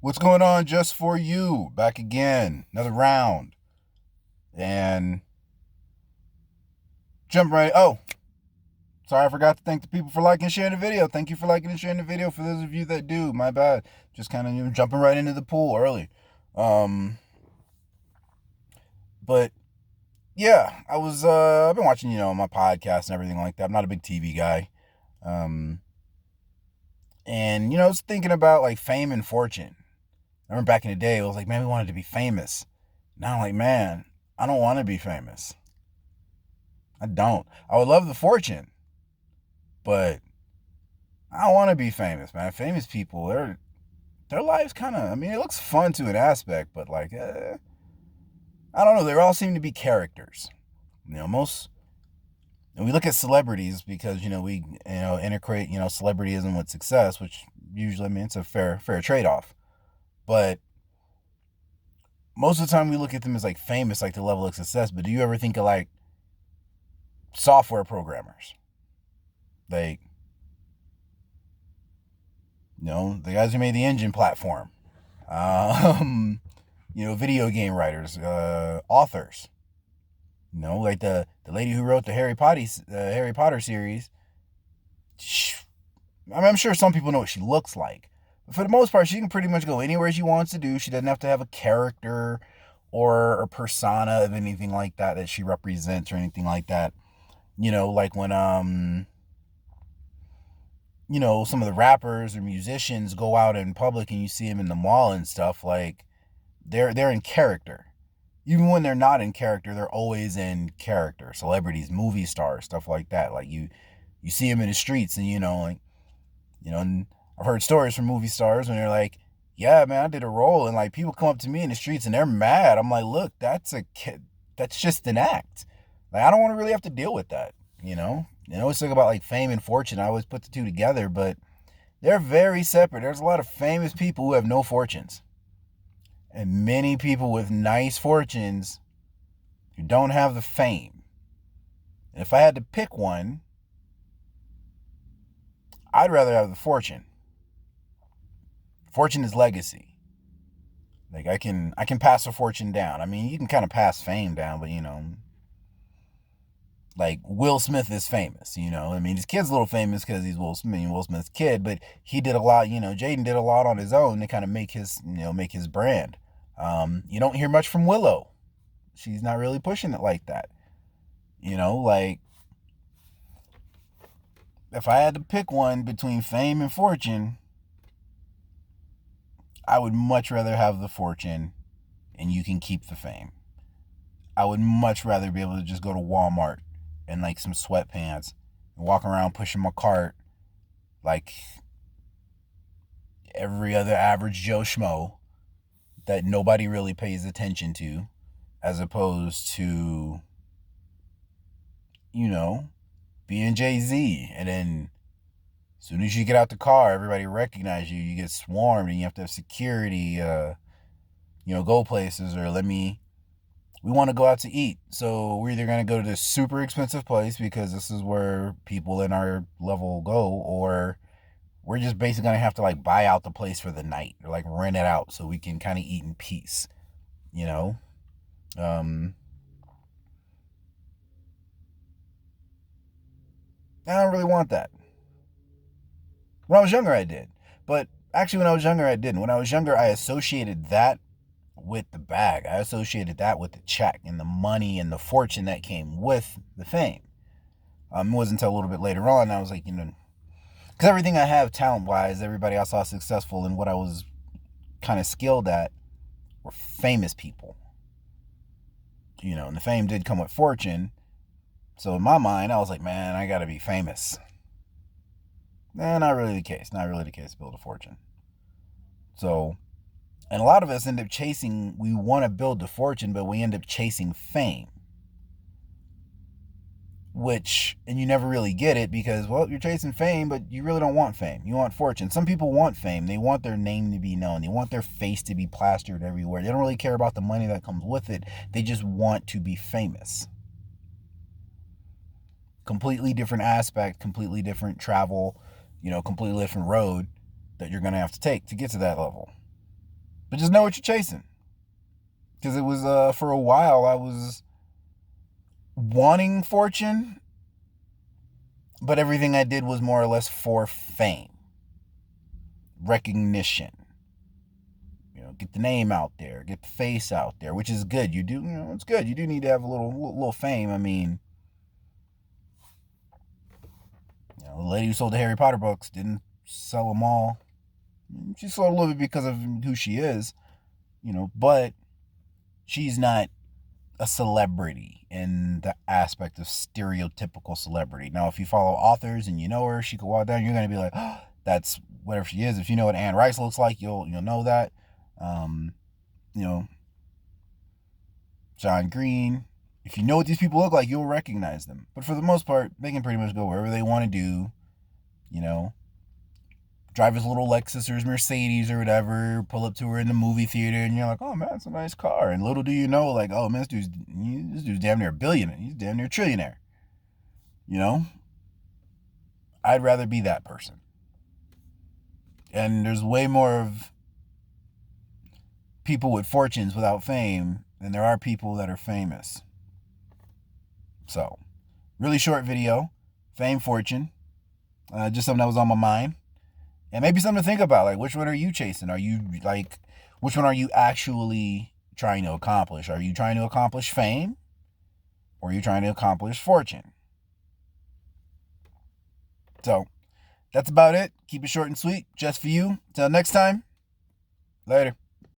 What's going on? Just for you, back again, another round, and jump right. Oh, sorry, I forgot to thank the people for liking and sharing the video. Thank you for liking and sharing the video. For those of you that do, my bad. Just kind of jumping right into the pool early. Um, but yeah, I've been watching my podcast and everything like that. I'm not a big TV guy. Um, and I was thinking about like fame and fortune. I remember back in the day, it was like, man, we wanted to be famous. Now I'm like, man, I don't want to be famous. I don't. I would love the fortune, but I don't want to be famous, man. Famous people, their lives kind of. I mean, it looks fun to an aspect, but like, I don't know. They all seem to be characters. Most. And we look at celebrities because we integrate celebrityism with success, which usually, I mean, it's a fair trade off. But most of the time, we look at them as like famous, like the level of success. But do you ever think of like software programmers, like the guys who made the engine platform, um, video game writers, authors. Like the lady who wrote the Harry Potter series. I mean, I'm sure some people know what she looks like, but for the most part, she can pretty much go anywhere she wants to do. She doesn't have to have a character or a persona of anything like that she represents or anything like that. Like when some of the rappers or musicians go out in public and you see them in the mall and stuff, like they're in character. Even when they're not in character, they're always in character. Celebrities, movie stars, stuff like that. Like you see them in the streets, and and I've heard stories from movie stars when they're like, "Yeah, man, I did a role," and like people come up to me in the streets and they're mad. I'm like, "Look, that's a kid. That's just an act. Like I don't want to really have to deal with that." Always talk about like fame and fortune. I always put the two together, but they're very separate. There's a lot of famous people who have no fortunes, and many people with nice fortunes who don't have the fame. And if I had to pick one, I'd rather have the fortune. Fortune is legacy. Like I can pass a fortune down. I mean, you can kind of pass fame down, but like Will Smith is famous. I mean, his kid's a little famous because he's Will Smith's kid, but he did a lot. Jaden did a lot on his own to kind of make his brand. You don't hear much from Willow. She's not really pushing it like that. Like if I had to pick one between fame and fortune, I would much rather have the fortune and you can keep the fame. I would much rather be able to just go to Walmart and like some sweatpants and walk around pushing my cart like every other average Joe Schmo that nobody really pays attention to, as opposed to, you know, being Jay-Z. And then as soon as you get out the car, everybody recognizes you. You get swarmed and you have to have security, go places or we want to go out to eat. So we're either going to go to this super expensive place because this is where people in our level go, or we're just basically going to have to like buy out the place for the night or like rent it out so we can kind of eat in peace, you know? Um, I don't really want that. When I was younger, I did. But actually, when I was younger, I didn't. When I was younger, I associated that with the bag. I associated that with the check and the money and the fortune that came with the fame. It wasn't until a little bit later on I was like, because everything I have talent wise, everybody I saw successful in what I was kind of skilled at were famous people. And the fame did come with fortune. So in my mind, I was like, man, I got to be famous. Not really the case. Not really the case to build a fortune. So, and a lot of us end up we want to build the fortune, but we end up chasing fame. And you never really get it because, well, you're chasing fame, but you really don't want fame. You want fortune. Some people want fame. They want their name to be known. They want their face to be plastered everywhere. They don't really care about the money that comes with it. They just want to be famous. Completely different aspect, completely different travel, completely different road that you're going to have to take to get to that level. But just know what you're chasing. Because it was, for a while, I was wanting fortune, but everything I did was more or less for fame, recognition. Get the name out there, get the face out there, which is good. It's good. You do need to have a little fame. I mean, the lady who sold the Harry Potter books didn't sell them all. She sold a little bit because of who she is, but she's not a celebrity in the aspect of stereotypical celebrity. Now, if you follow authors and you know her, she could walk down, you're going to be like, oh, that's whatever she is. If you know what Anne Rice looks like, you'll know that. You know, John Green. If you know what these people look like, you'll recognize them. But for the most part, they can pretty much go wherever they want to do. Drive his little Lexus or his Mercedes or whatever, pull up to her in the movie theater, and you're like, oh man, it's a nice car. And little do you know, like, oh man, this dude's damn near a billionaire. He's damn near a trillionaire. I'd rather be that person. And there's way more of people with fortunes without fame than there are people that are famous. So, really short video, fame, fortune, just something that was on my mind. And maybe something to think about, like, which one are you chasing? Which one are you actually trying to accomplish? Are you trying to accomplish fame? Or are you trying to accomplish fortune? So, that's about it. Keep it short and sweet, just for you. Till next time, later.